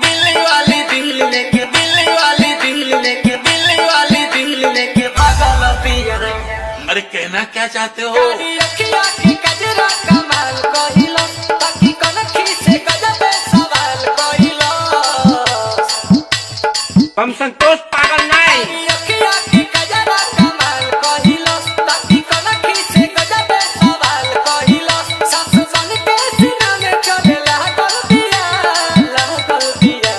दिल्ली वाली दिल लेके दिल्ली वाली दिल लेके दिल्ली वाली दिल लेके पागल पिया। अरे कहना क्या चाहते हो? अखिया की कजरा कमाल कहिलो ताकि कनखी से गजब सवाल कहिलो। हम संतोष पागल नहीं। अखिया की कजरा कमाल कहिलो ताकि कनखी से गजब सवाल कहिलो। सास बन के सीना में चले लागल पिया लागल पिया।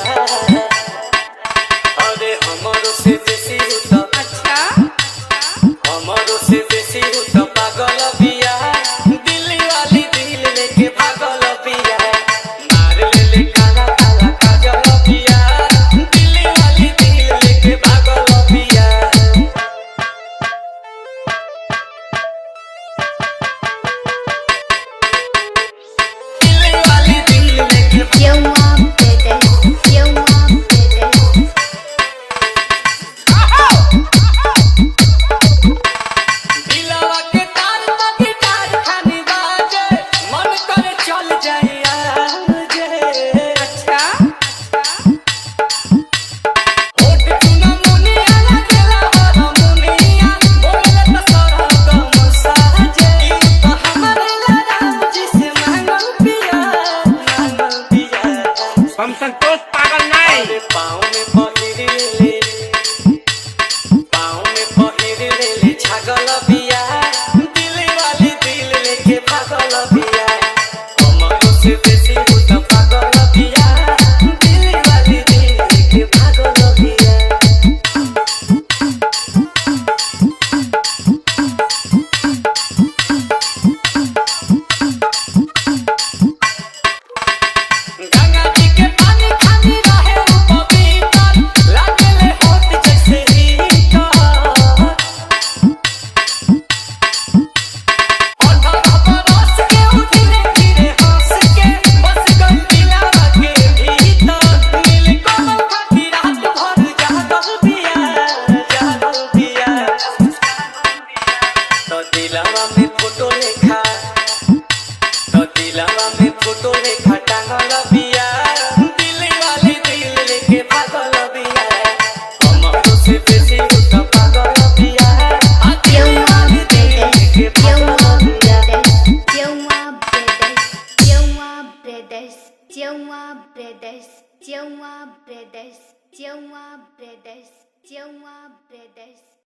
अरे हमरो से बेसी हो तो अच्छा हमरो से बेसी हो तो पागल पिया। दिल्ली वाली दिल लेके पागल पिया। मार ले ले काला काला काजल पिया। दिल्ली वाली दिल लेके पागल पिया। दिल्ली वाली दिल लेके You want it, you want it. दिलवा के तार तो गिटार खानी बाजे मन करे चल जाए आजे। अच्छा होठ चुना मुनिया लगेला हारमोनिया बोले तो सरगम साजे। तो हमारे राम जी से मांगल पिया मांगल पिया। हम संतोष पागल नहीं। अरे पाँव में पहिर ले पाँव में पहिर ले छागल बिया। दिल्ली वाली दिल लेके पागल बिया। हमरो से बेसी हो तो पागल बिया। दिल्ली वाली दिल लेके पागल बिया। गंगा जी के पानी खानी रहे वो पवित्र लागले होठ जैसे हीटर। अठारह बरस के धीरे धीरे हंस के बस गई दिलवा के भीतर। नील कमल खाती रात भर जागल बिया जागल बिया। तो दिलवा में फोटो लेखा तो दिलवा में फोटो लेखा टांगल बिया। दिल्ली वाली दिल लेके पागल बिया। हमरो से बेसी हो तो पागल बिया। दिल्ली वाली दिल लेके पागल बिया। You want it, you want it. You want it, you want it. You want it, you want it.